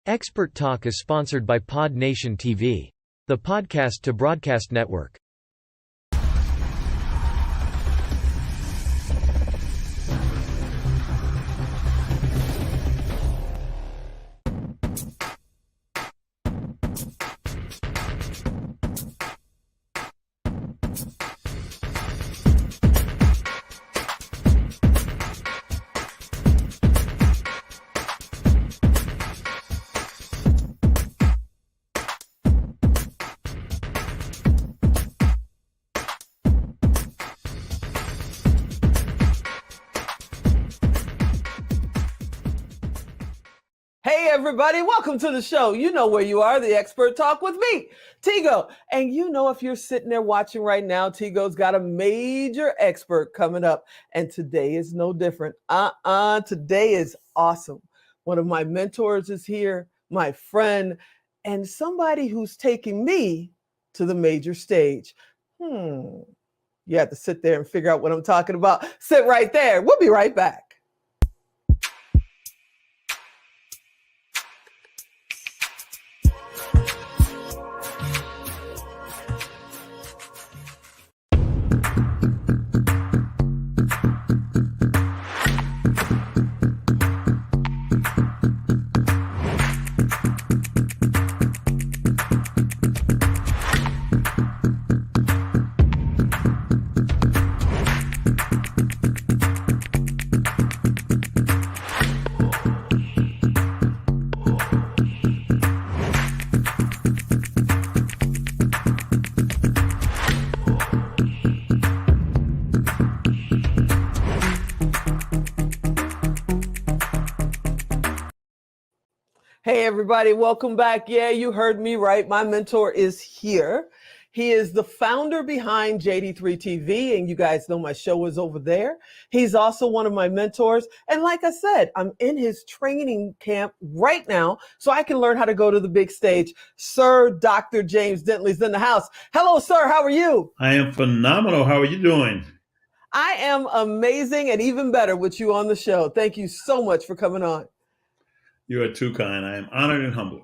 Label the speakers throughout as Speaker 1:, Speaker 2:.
Speaker 1: Expert Talk is sponsored by Pod Nation TV, the podcast to broadcast network.
Speaker 2: Hey everybody, welcome to the show. You know where you are, the Expert Talk with me, Tigo. And you know if you're sitting there watching right now, Tigo's got a major expert coming up. And today is no different. Today is awesome. One of my mentors is here, my friend, and somebody who's taking me to the major stage. You have to sit there and figure out what I'm talking about. Sit right there. We'll be right back. Hey everybody, welcome back. Yeah, you heard me right. My mentor is here. He is the founder behind JD3 TV, and you guys know my show is over there. He's also one of my mentors. And like I said, I'm in his training camp right now so I can learn how to go to the big stage. Sir Dr. James Dentley's in the house. Hello, sir. How are you?
Speaker 3: I am phenomenal. How are you doing?
Speaker 2: I am amazing and even better with you on the show. Thank you so much for coming on.
Speaker 3: You are too kind. I am honored and humbled.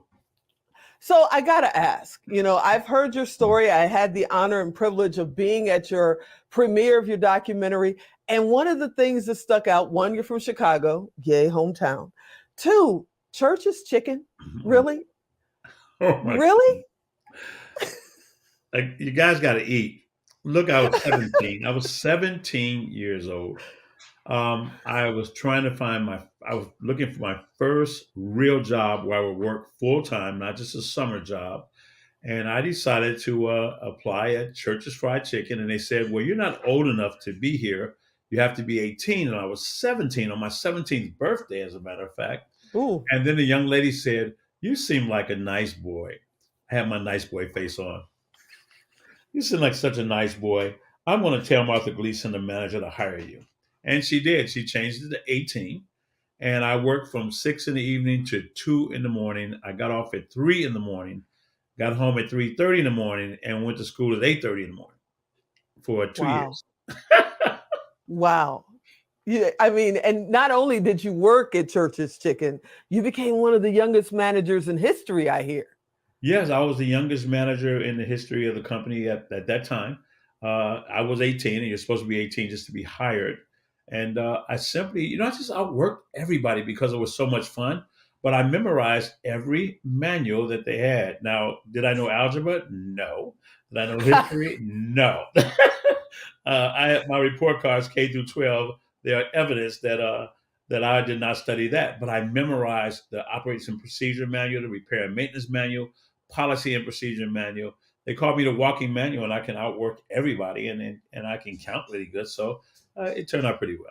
Speaker 2: So I got to ask, I've heard your story. I had the honor and privilege of being at your premiere of your documentary. And one of the things that stuck out, one, you're from Chicago, yay, hometown. Two, Church's Chicken. Really? Really?
Speaker 3: Like, you guys got to eat. Look, I was 17. I was 17 years old. I was looking for my first real job where I would work full time, not just a summer job. And I decided to apply at Church's Fried Chicken. And they said, well, you're not old enough to be here. You have to be 18. And I was 17 on my 17th birthday, as a matter of fact.
Speaker 2: Ooh.
Speaker 3: And then the young lady said, you seem like a nice boy. I had my nice boy face on. You seem like such a nice boy. I'm going to tell Martha Gleason, the manager, to hire you. And she did. She changed it to 18. And I worked from 6 in the evening to 2 in the morning. I got off at 3 in the morning, got home at 3:30 in the morning, and went to school at 8:30 in the morning for 2 years.
Speaker 2: Wow. Yeah, and not only did you work at Church's Chicken, you became one of the youngest managers in history, I hear.
Speaker 3: Yes, I was the youngest manager in the history of the company at that time. I was 18, and you're supposed to be 18 just to be hired. And I simply, I just outworked everybody because it was so much fun. But I memorized every manual that they had. Now, did I know algebra? No. Did I know history? No. My report cards, K through 12, they are evidence that I did not study that. But I memorized the operations and procedure manual, the repair and maintenance manual, policy and procedure manual. They called me the walking manual, and I can outwork everybody, and I can count really good. So it turned out pretty well.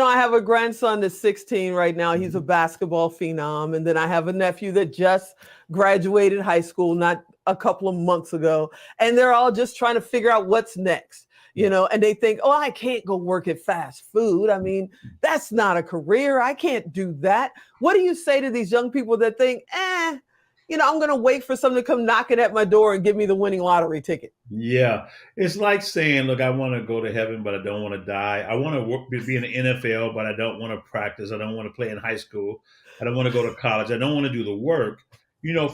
Speaker 2: I have a grandson that's 16 right now. He's a basketball phenom. And then I have a nephew that just graduated high school not a couple of months ago. And they're all just trying to figure out what's next, and they think, oh, I can't go work at fast food. That's not a career. I can't do that. What do you say to these young people that think, I'm going to wait for someone to come knocking at my door and give me the winning lottery ticket.
Speaker 3: Yeah, it's like saying, "Look, I want to go to heaven, but I don't want to die. I want to work, be in the NFL, but I don't want to practice. I don't want to play in high school. I don't want to go to college. I don't want to do the work."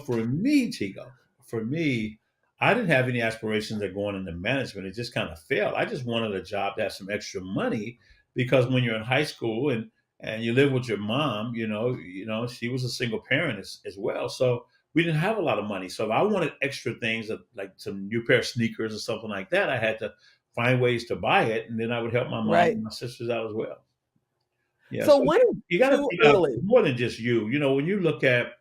Speaker 3: For me, Tigo, for me, I didn't have any aspirations of going into management. It just kind of failed. I just wanted a job to have some extra money because when you're in high school and you live with your mom, she was a single parent as well, so we didn't have a lot of money. So if I wanted extra things like some new pair of sneakers or something like that, I had to find ways to buy it, and then I would help my mom
Speaker 2: Right.
Speaker 3: and my sisters out as well. Yeah,
Speaker 2: So
Speaker 3: so
Speaker 2: when is
Speaker 3: you got to
Speaker 2: too
Speaker 3: think out
Speaker 2: early?
Speaker 3: more than just you. When you look at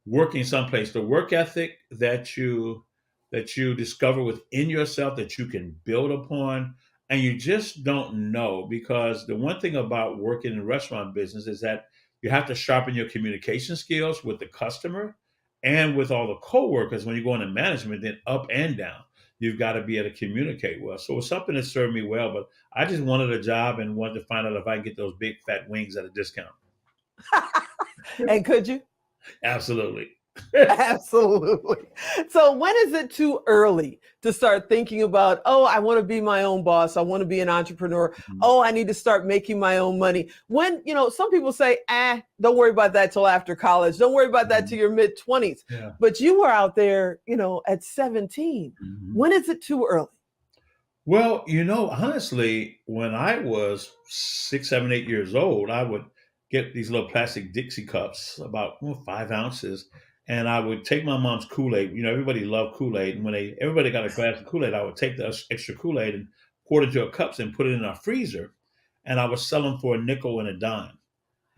Speaker 3: working someplace, the work ethic that you discover within yourself that you can build upon, and you just don't know because the one thing about working in the restaurant business is that you have to sharpen your communication skills with the customer and with all the coworkers when you go into management, then up and down. You've got to be able to communicate well. So it's something that served me well, but I just wanted a job and wanted to find out if I could get those big fat wings at a discount.
Speaker 2: And could you?
Speaker 3: Absolutely.
Speaker 2: Absolutely. So when is it too early to start thinking about, oh, I want to be my own boss. I want to be an entrepreneur.
Speaker 3: Mhm.
Speaker 2: Oh, I need to start making my own money. When, some people say, don't worry about that till after college. Don't worry about that till your mid 20s.
Speaker 3: Yeah.
Speaker 2: But you were out there, at 17.
Speaker 3: Mhm.
Speaker 2: When is it too early?
Speaker 3: Well, honestly, when I was 6, 7, 8 years old, I would get these little plastic Dixie cups, about 5 ounces, and I would take my mom's Kool-Aid. Everybody loved Kool-Aid, and when everybody got a glass of Kool-Aid, I would take the extra Kool-Aid and pour it into a cups and put it in our freezer, and I would sell them for a nickel and a dime.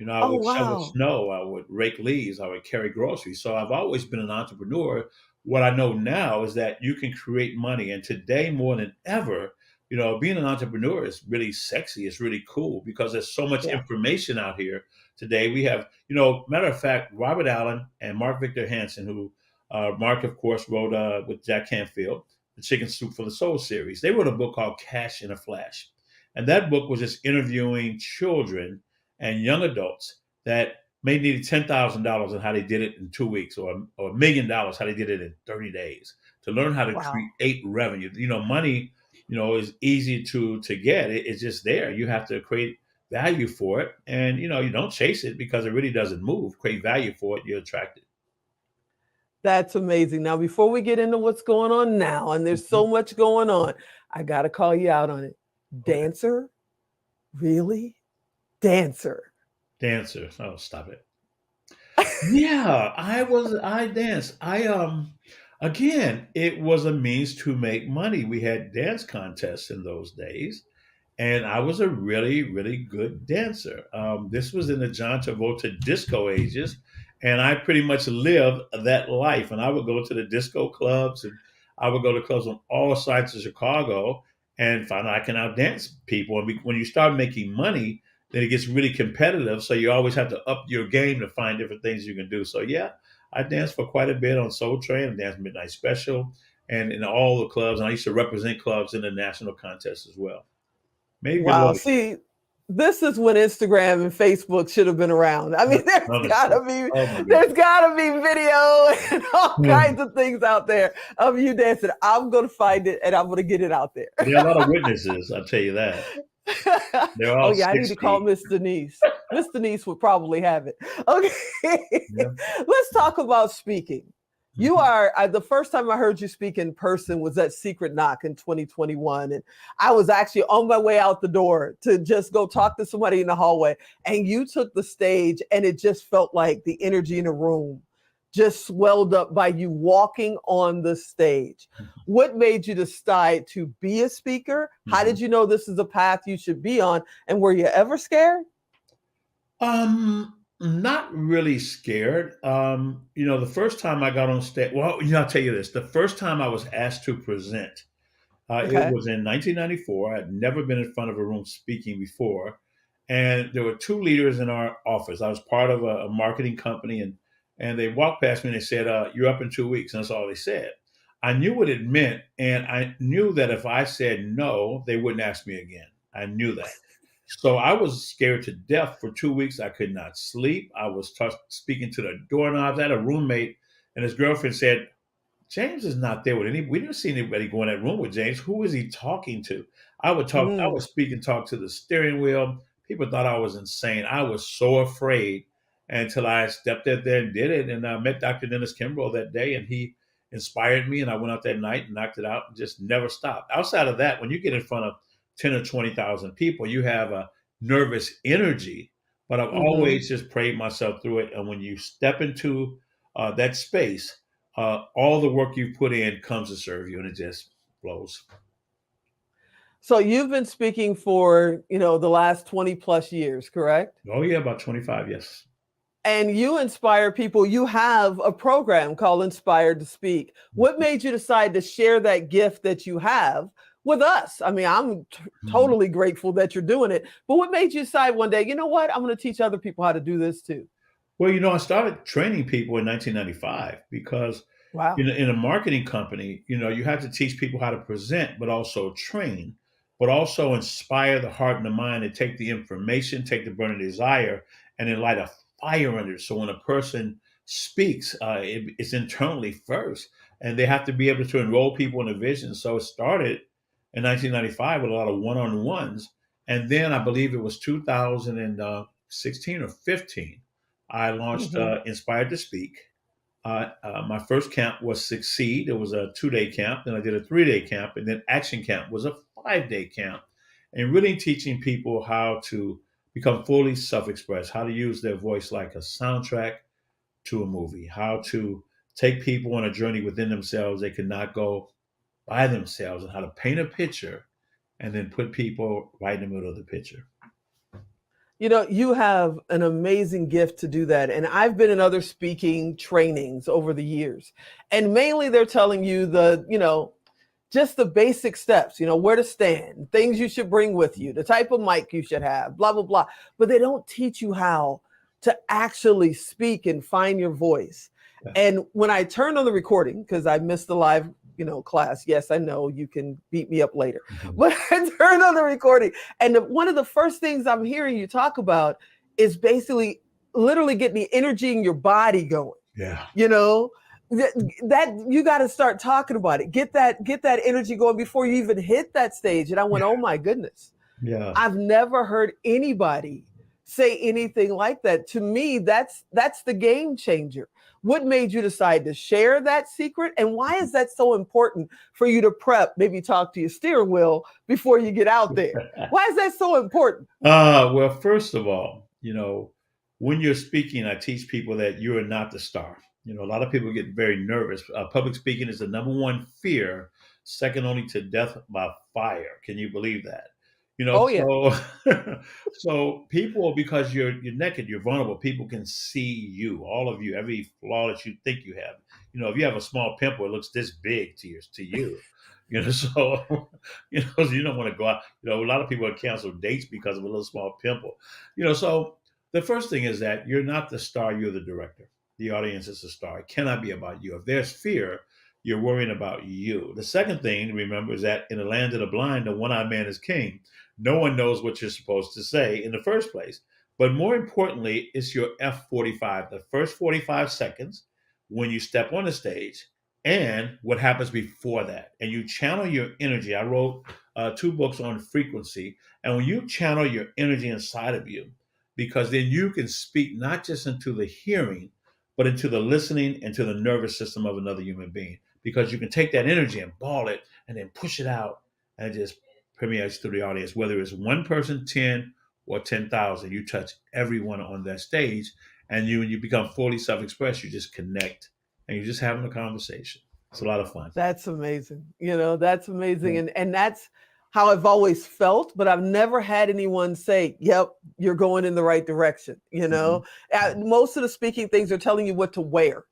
Speaker 3: I
Speaker 2: Oh,
Speaker 3: would shovel
Speaker 2: wow.
Speaker 3: snow, I would rake leaves, I would carry groceries. So I've always been an entrepreneur. What I know now is that you can create money. And today, more than ever, being an entrepreneur is really sexy. It's really cool because there's so much
Speaker 2: Yeah.
Speaker 3: information out here today. We have, matter of fact, Robert Allen and Mark Victor Hansen, who Mark, of course, wrote with Jack Canfield, the Chicken Soup for the Soul series. They wrote a book called Cash in a Flash. And that book was just interviewing children and young adults that may need $10,000 and how they did it in 2 weeks, or $1 million, how they did it in 30 days to learn how to
Speaker 2: Wow.
Speaker 3: create revenue. Money, is easy to get. It's just there. You have to create value for it. And, you don't chase it because it really doesn't move. Create value for it. You're attracted.
Speaker 2: That's amazing. Now, before we get into what's going on now, and there's
Speaker 3: Mhm.
Speaker 2: so much going on, I got to call you out on it.
Speaker 3: Okay.
Speaker 2: Dancer? Really? Dancer.
Speaker 3: Dancer. Oh, stop it. Yeah, I danced. Again, it was a means to make money. We had dance contests in those days, and I was a really, really good dancer. This was in the John Travolta disco ages, and I pretty much lived that life. And I would go to the disco clubs, and I would go to clubs on all sides of Chicago, and find out I can outdance people. And when you start making money, then it gets really competitive. So you always have to up your game to find different things you can do. So yeah, I danced for quite a bit on Soul Train. I danced Midnight Special, and in all the clubs. And I used to represent clubs in the national contests as well. Maybe
Speaker 2: Wow.
Speaker 3: below.
Speaker 2: See, this is when Instagram and Facebook should have been around. I mean,
Speaker 3: Honestly. Oh my goodness.
Speaker 2: there's gotta be video and all
Speaker 3: Hmm.
Speaker 2: kinds of things out there of you dancing. I'm gonna find it and I'm gonna get it out there.
Speaker 3: There are a lot of witnesses, I'll tell you that. They're
Speaker 2: Oh
Speaker 3: all
Speaker 2: yeah, I need to call
Speaker 3: 60.
Speaker 2: Miss Denise. Miss Denise would probably have it. Okay,
Speaker 3: Yeah.
Speaker 2: let's talk about speaking. You
Speaker 3: Mhm.
Speaker 2: are the first time I heard you speak in person was at Secret Knock in 2021, and I was actually on my way out the door to just go talk to somebody in the hallway, and you took the stage, and it just felt like the energy in the room just swelled up by you walking on the stage. What made you decide to be a speaker? How
Speaker 3: Mhm.
Speaker 2: did you know this is a path you should be on? And were you ever scared?
Speaker 3: Not really scared. The first time I got on stage, well, I'll tell you this. The first time I was asked to present, it
Speaker 2: Okay.
Speaker 3: was in 1994. I had never been in front of a room speaking before. And there were two leaders in our office. I was part of a marketing company, and they walked past me and they said, "You're up in 2 weeks." And that's all they said. I knew what it meant. And I knew that if I said no, they wouldn't ask me again. I knew that. So I was scared to death for 2 weeks. I could not sleep. I was speaking to the doorknobs. I had a roommate And his girlfriend said, James is not there with any. We didn't see anybody go in that room with James. Who is he talking to? I would talk. I would
Speaker 2: Mm.
Speaker 3: speak and talk to the steering wheel. People thought I was insane. I was so afraid until I stepped out there and did it. And I met Dr. Dennis Kimbrough that day, and he inspired me. And I went out that night and knocked it out, and just never stopped. Outside of that, when you get in front of 10 or 20,000 people, you have a nervous energy. But I've
Speaker 2: Hmm.
Speaker 3: always just prayed myself through it. And when you step into that space, all the work you put in comes to serve you, and it just flows.
Speaker 2: So you've been speaking for, the last 20 plus years, correct?
Speaker 3: Oh yeah, about 25, yes.
Speaker 2: And you inspire people. You have a program called Inspired to Speak. What made you decide to share that gift that you have with us? I mean, I'm
Speaker 3: Mhm.
Speaker 2: totally grateful that you're doing it. But what made you decide one day, you know what? I'm going to teach other people how to do this too.
Speaker 3: Well, I started training people in 1995 because
Speaker 2: Wow.
Speaker 3: in a marketing company, you have to teach people how to present, but also train, but also inspire the heart and the mind to take the information, take the burning desire, and then light a fire under it. So when a person speaks, it's internally first, and they have to be able to enroll people in a vision. So it started in 1995 with a lot of one-on-ones, and then I believe it was 2016 or 15, I launched
Speaker 2: Hmm.
Speaker 3: Inspired to Speak. My first camp was Succeed. It was a 2-day camp. Then I did a 3-day camp. And then Action Camp was a 5-day camp. And really teaching people how to become fully self expressed, how to use their voice like a soundtrack to a movie, how to take people on a journey within themselves they could not go by themselves, and how to paint a picture and then put people right in the middle of the picture.
Speaker 2: You have an amazing gift to do that. And I've been in other speaking trainings over the years. And mainly they're telling you just the basic steps, where to stand, things you should bring with you, the type of mic you should have, blah, blah, blah. But they don't teach you how to actually speak and find your voice.
Speaker 3: Yeah.
Speaker 2: And when I turned on the recording, because I missed the live, class, yes, I know you can beat me up later,
Speaker 3: Mhm.
Speaker 2: but I turned on the recording. And one of the first things I'm hearing you talk about is basically literally getting the energy in your body going,
Speaker 3: Yeah.
Speaker 2: you know, that you got to start talking about it. Get that energy going before you even hit that stage. And I went, oh my goodness,
Speaker 3: Yeah.
Speaker 2: I've never heard anybody say anything like that. To me, that's the game changer. What made you decide to share that secret, and why is that so important for you to prep, maybe talk to your steering wheel before you get out there? Why is that so important?
Speaker 3: Well, first of all, when you're speaking, I teach people that you are not the star. A lot of people get very nervous. Public speaking is the number one fear, second only to death by fire. Can you believe that?
Speaker 2: Oh yeah.
Speaker 3: So so people, because you're naked, you're vulnerable. People can see you, all of you, every flaw that you think you have. If you have a small pimple, it looks this big to you. So so you don't want to go out. A lot of people have canceled dates because of a little small pimple. So the first thing is that you're not the star, you're the director. The audience is the star. It cannot be about you. If there's fear, you're worrying about you. The second thing to remember is that in the land of the blind, the one-eyed man is king. No one knows what you're supposed to say in the first place. But more importantly, it's your F45, the first 45 seconds when you step on the stage, and what happens before that. And you channel your energy. I wrote 2 books on frequency. And when you channel your energy inside of you, because then you can speak not just into the hearing, but into the listening and to the nervous system of another human being. Because you can take that energy and ball it and then push it out, and it just permeates through the audience. Whether it's one person, 10, or 10,000, you touch everyone on that stage. And when you become fully self expressed, you just connect and you're just having a conversation. It's a lot of fun.
Speaker 2: That's amazing. That's amazing. And that's how I've always felt, but I've never had anyone say, yep, you're going in the right direction.
Speaker 3: Mhm.
Speaker 2: Most of the speaking things are telling you what to wear.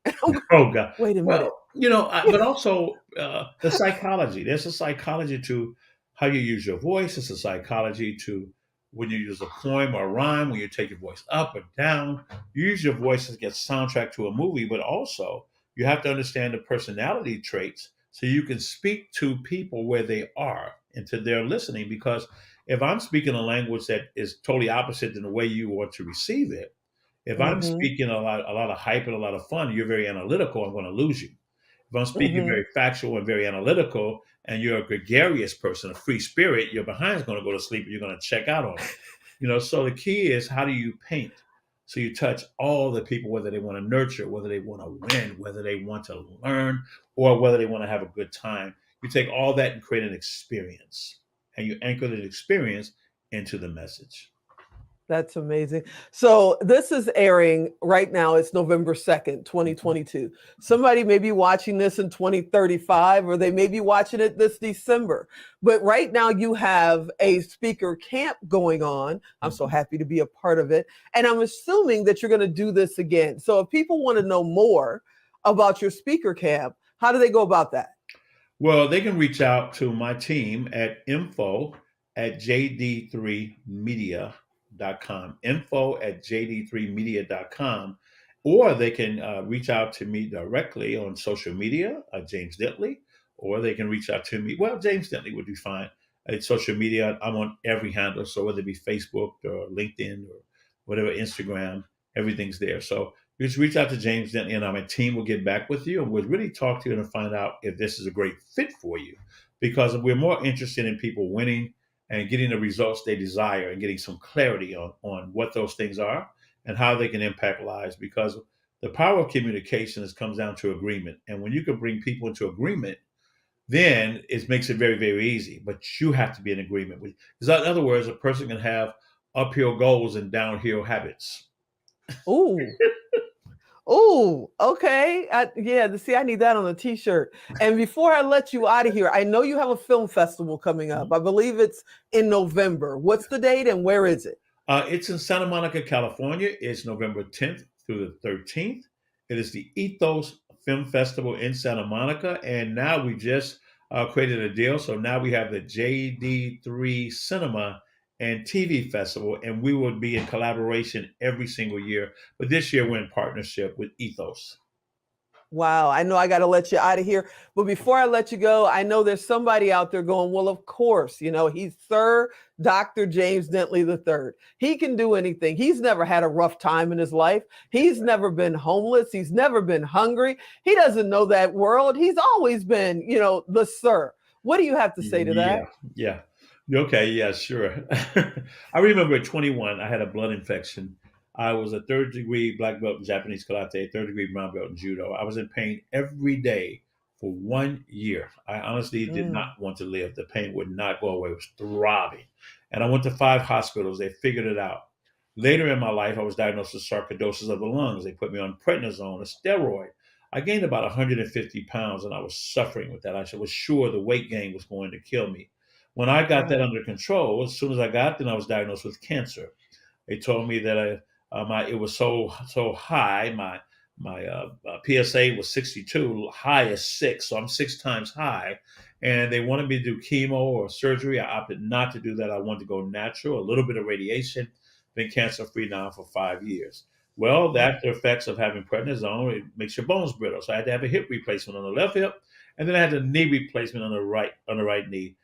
Speaker 3: Oh God.
Speaker 2: Wait a minute.
Speaker 3: Well, but also the psychology. There's a psychology to how you use your voice. It's a psychology to when you use a poem or a rhyme, when you take your voice up or down. You use your voice to get soundtrack to a movie, but also you have to understand the personality traits so you can speak to people where they are and to their listening. Because if I'm speaking a language that is totally opposite than the way you want to receive it, If I'm
Speaker 2: Mm-hmm.
Speaker 3: speaking a lot of hype and a lot of fun, you're very analytical, I'm going to lose you. If I'm speaking
Speaker 2: Mm-hmm.
Speaker 3: very factual and very analytical, and you're a gregarious person, a free spirit, your behind's going to go to sleep and you're going to check out on me. So the key is, how do you paint? So you touch all the people, whether they want to nurture, whether they want to win, whether they want to learn, or whether they want to have a good time. You take all that and create an experience, and you anchor the experience into the message.
Speaker 2: That's amazing. So this is airing right now. It's November 2nd, 2022. Somebody may be watching this in 2035, or they may be watching it this December. But right now you have a speaker camp going on. I'm so
Speaker 3: Mhm.
Speaker 2: happy to be a part of it. And I'm assuming that you're going to do this again. So if people want to know more about your speaker camp, how do they go about that?
Speaker 3: Well, they can reach out to my team at info@jd3media.com, info@jd3media.com, or they can reach out to me directly on social media, James Dentley, or they can reach out to me. Well, James Dentley would be fine. It's social media. I'm on every handle, so whether it be Facebook or LinkedIn or whatever, Instagram, everything's there. So just reach out to James Dentley, and my team will get back with you, and we'll really talk to you and find out if this is a great fit for you. Because we're more interested in people winning and getting the results they desire, and getting some clarity on what those things are and how they can impact lives. Because the power of communication comes down to agreement. And when you can bring people into agreement, then it makes it very, very easy. But you have to be in agreement with. Because in other words, a person can have uphill goals and downhill habits.
Speaker 2: Ooh. Oh, okay. Yeah, see, I need that on a t-shirt. And before I let you out of here, I know you have a film festival coming up. I believe it's in November. What's the date and where is it?
Speaker 3: It's in Santa Monica, California. It's November 10th through the 13th. It is the Ethos Film Festival in Santa Monica. And now we just created a deal. So now we have the JD3 Cinema and TV Festival, and we will be in collaboration every single year. But this year we're in partnership with Ethos.
Speaker 2: Wow, I know I got to let you out of here. But before I let you go, I know there's somebody out there going, well, of course, he's Sir Dr. James Dentley III. He can do anything. He's never had a rough time in his life. He's never been homeless. He's never been hungry. He doesn't know that world. He's always been, the Sir. What do you have to say to that?
Speaker 3: Yeah, yeah. Okay, yeah, sure. I remember at 21, I had a blood infection. I was a third degree black belt in Japanese karate, third degree brown belt in judo. I was in pain every day for 1 year. I honestly did not
Speaker 2: Mm.
Speaker 3: want to live. The pain would not go away. It was throbbing. And I went to 5 hospitals. They figured it out. Later in my life, I was diagnosed with sarcoidosis of the lungs. They put me on prednisone, a steroid. I gained about 150 pounds and I was suffering with that. I was sure the weight gain was going to kill me. When I got that
Speaker 2: Wow.
Speaker 3: under control, as soon as I got, then I was diagnosed with cancer. They told me that it was so high. My PSA was 62, high as 6, so I'm 6 times high. And they wanted me to do chemo or surgery. I opted not to do that. I wanted to go natural, a little bit of radiation. Been cancer free now for 5 years. Well,
Speaker 2: Wow.
Speaker 3: that's the effects of having prednisone. It makes your bones brittle. So I had to have a hip replacement on the left hip, and then I had a knee replacement on the right knee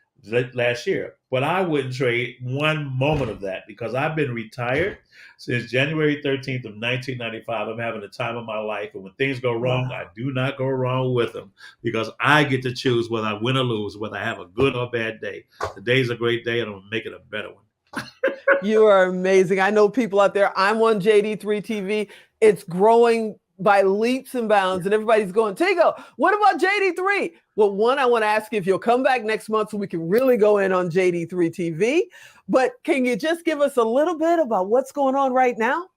Speaker 3: last year. But I wouldn't trade one moment of that, because I've been retired since January 13th of 1995. I'm having the time of my life. And when things go wrong, I
Speaker 2: Wow.
Speaker 3: do not go wrong with them, because I get to choose whether I win or lose, whether I have a good or bad day. Today's a great day, and I'm going to make it a better one.
Speaker 2: You are amazing. I know people out there. I'm on JD3 TV. It's growing by leaps and bounds, and everybody's going, Tigo, what about JD3? Well, one, I want to ask you if you'll come back next month so we can really go in on JD3 TV. But can you just give us a little bit about what's going on right now?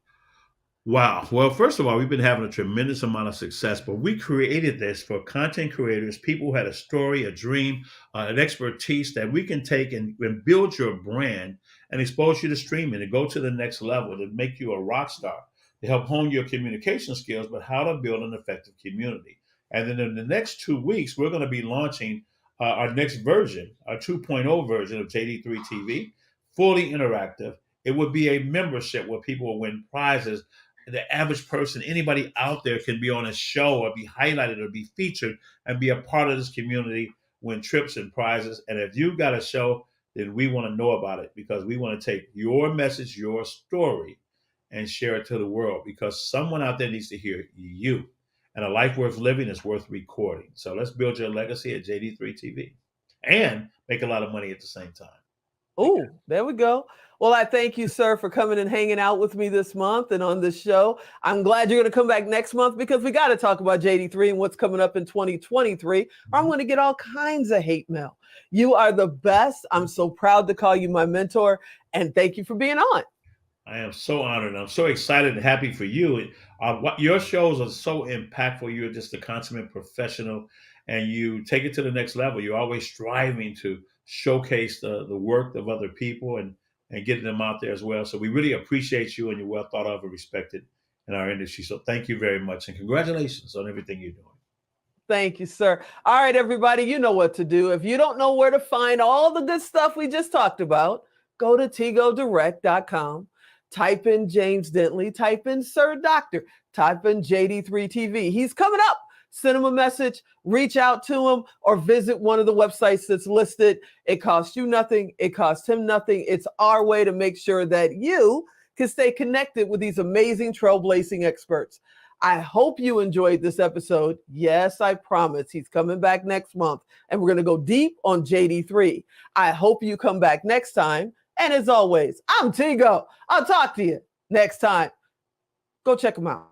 Speaker 3: Wow. Well, first of all, we've been having a tremendous amount of success, but we created this for content creators, people who had a story, a dream, an expertise that we can take and build your brand and expose you to streaming to go to the next level, to make you a rock star, to help hone your communication skills, but how to build an effective community. And then in the next 2 weeks, we're going to be launching our next version, our 2.0 version of JD3 TV, fully interactive. It would be a membership where people will win prizes. The average person, anybody out there, can be on a show or be highlighted or be featured and be a part of this community, win trips and prizes. And if you've got a show, then we want to know about it, because we want to take your message, your story, and share it to the world, because someone out there needs to hear you. And a life worth living is worth recording. So let's build your legacy at JD3 TV and make a lot of money at the same time.
Speaker 2: Oh, there we go. Well, I thank you, sir, for coming and hanging out with me this month and on this show. I'm glad you're going to come back next month, because we got to talk about JD3 and what's coming up in 2023, or I'm going to get all kinds of hate mail. You are the best. I'm so proud to call you my mentor, and thank you for being on.
Speaker 3: I am so honored. I'm so excited and happy for you. Your shows are so impactful. You're just a consummate professional, and you take it to the next level. You're always striving to showcase the work of other people and getting them out there as well. So we really appreciate you, and you're well thought of and respected in our industry. So thank you very much, and congratulations on everything you're doing.
Speaker 2: Thank you, sir. All right, everybody, you know what to do. If you don't know where to find all the good stuff we just talked about, go to tigodirect.com. Type in James Dentley, type in Sir Doctor, type in JD3 TV. He's coming up. Send him a message, reach out to him, or visit one of the websites that's listed. It costs you nothing. It costs him nothing. It's our way to make sure that you can stay connected with these amazing trailblazing experts. I hope you enjoyed this episode. Yes, I promise he's coming back next month, and we're going to go deep on JD3. I hope you come back next time. And as always, I'm Tigo. I'll talk to you next time. Go check him out.